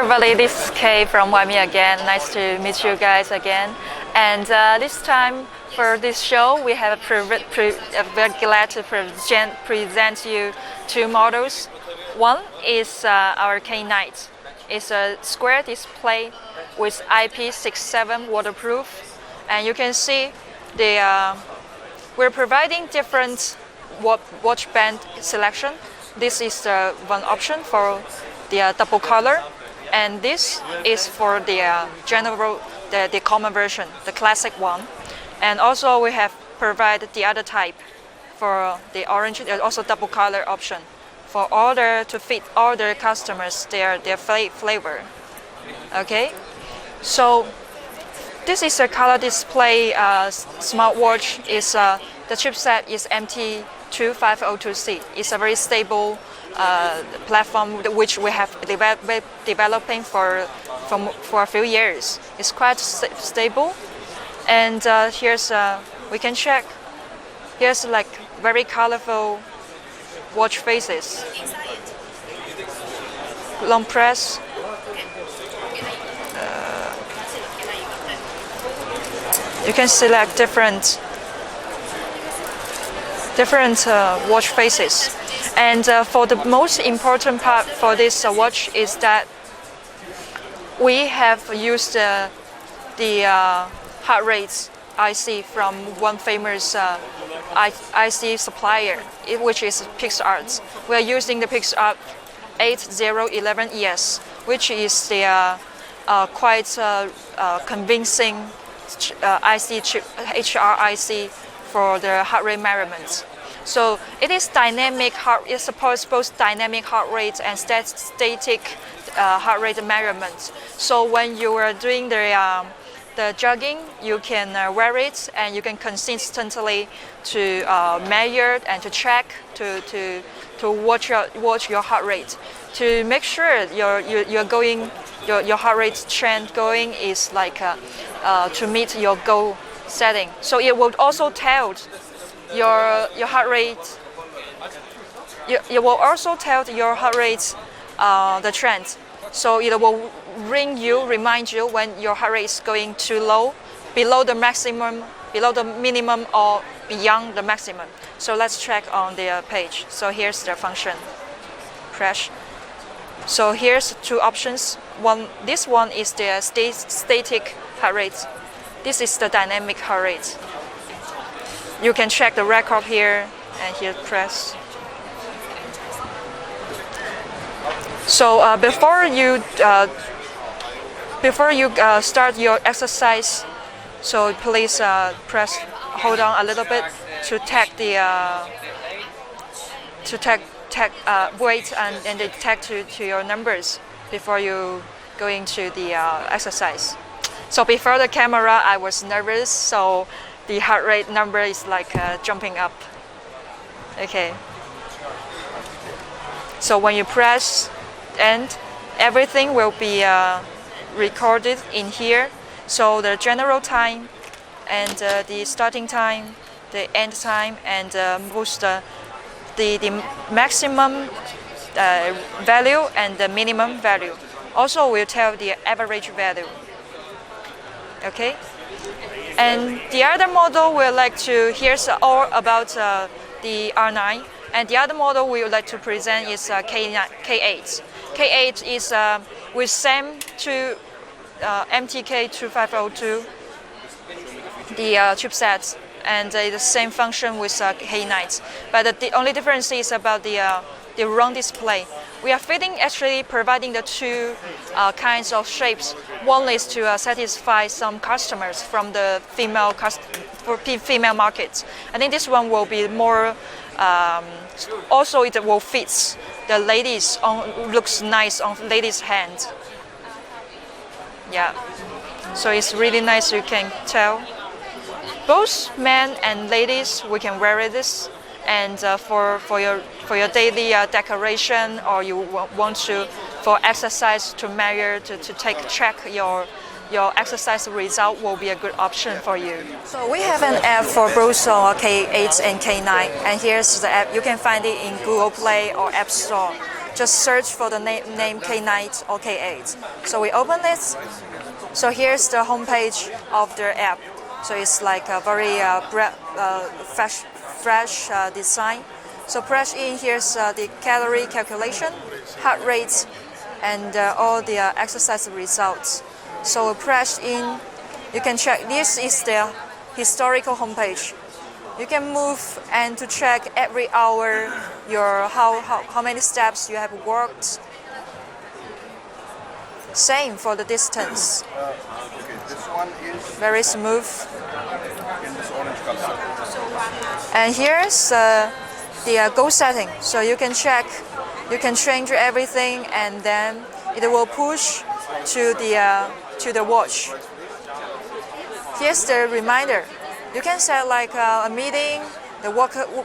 everybody, this is Kay from Wime again. Nice to meet you guys again. And this time for this show, we have very glad to present you two models. One is our K9. It's a square display with IP67 waterproof, and you can see we're providing different watch band selection. This is one option for the double color, and this is for the general, the common version, the classic one. And also we have provided the other type for the orange, also double color option for order to fit all the customers their flavor. Okay, so this is a color display smartwatch. Is the chipset is MT2502C. It's a very stable platform which we have developing for a few years. It's quite stable, and here's we can check. Here's like very colorful watch faces. Long press. You can select different watch faces. And for the most important part for this watch is that we have used the heart rate IC from one famous IC supplier, which is PixArt. We are using the PixArt 8011ES, which is the quite convincing IC chip, HR IC for the heart rate measurements. So it is dynamic heart. It's supposed both dynamic heart rate and static heart rate measurements. So when you are doing the jogging, you can wear it and you can consistently to measure and to check to watch your heart rate to make sure your heart rate trend going is like to meet your goal setting. So it will also tell your heart rate. It will also tell your heart rate the trend. So it will remind you when your heart rate is going too low, below the maximum, below the minimum, or beyond the maximum. So let's check on the page. So here's the function. Crash. So here's two options. This one is the static heart rate. This is the dynamic heart rate. You can check the record here, and here press. So before you start your exercise, so please hold on a little bit to tag the wait and they tag to your numbers before you go into the exercise. So before the camera, I was nervous, so the heart rate number is like jumping up. Okay. So when you press end, everything will be recorded in here. So the general time and the starting time, the end time, and most the maximum value and the minimum value. Also will tell the average value. Okay. And the other model we would like to, here's all about the R9. And the other model we would like to present is K8. K8 is with same to MTK2502, the chipset, and the same function with K9. But the only difference is about the round display. We are actually providing the two kinds of shapes. One is to satisfy some customers from the female markets. I think this one will be more. Also, it will fit the ladies. Looks nice on ladies' hand. Yeah. So it's really nice. You can tell. Both men and ladies, we can wear this. And for your daily decoration, or you want to for exercise to measure to check your exercise result, will be a good option for you. So we have an app for both K8 and K9, and here's the app. You can find it in Google Play or App Store. just search for the name K9 or K8. So we open it. So here's the homepage of the app. So it's like a very fresh design. So press in, here's the calorie calculation, heart rate, and all the exercise results. So press in, you can check, this is the historical homepage. You can move and to check every hour your how many steps you have worked. Same for the distance. Okay, this one is Very smooth. in this orange color. And here's the goal setting. So you can check, you can change everything, and then it will push to the watch. Here's the reminder. You can set like a meeting, the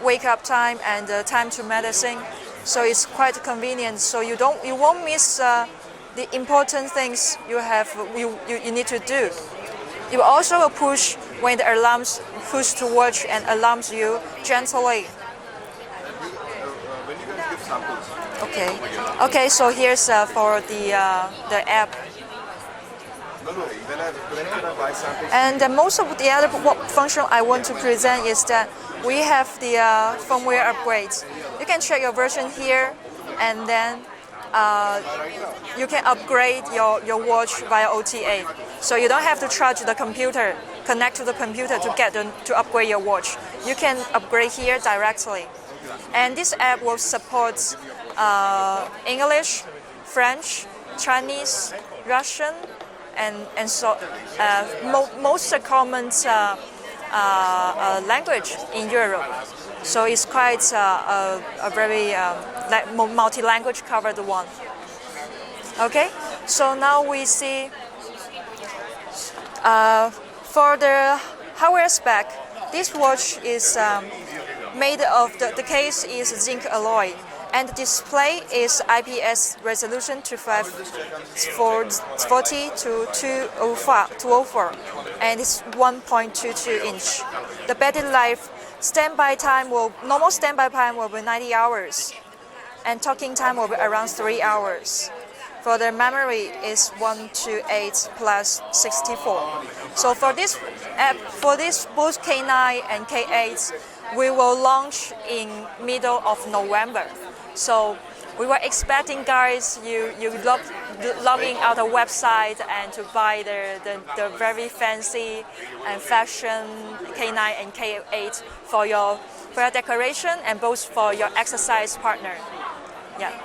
wake up time, and the time to medicine. So it's quite convenient. So you won't miss the important things you need to do. It will also push when the alarms push to watch and alarms you gently. When you guys give samples, Okay. Okay. So here's for the app. no, when can I buy samples? And most of the other function I want to present is that we have the firmware upgrades. You can check your version here, and then you can upgrade your watch via OTA. So you don't have to charge the computer, connect to the computer to upgrade your watch. You can upgrade here directly. And this app will support English, French, Chinese, Russian, and so most common language in Europe. So it's quite a very multi-language covered one. Okay, so now we see for the hardware spec, this watch is made of the case is zinc alloy, and the display is IPS resolution 2540 to 204, and it's 1.22 inch. The battery life normal standby time will be 90 hours, and talking time will be around 3 hours. For the memory is 128 plus 64. So for this app, both K9 and K8, we will launch in middle of November. So we were expecting guys you logging out a website and to buy the very fancy and fashion K9 and K8 for your decoration and both for your exercise partner. Yeah.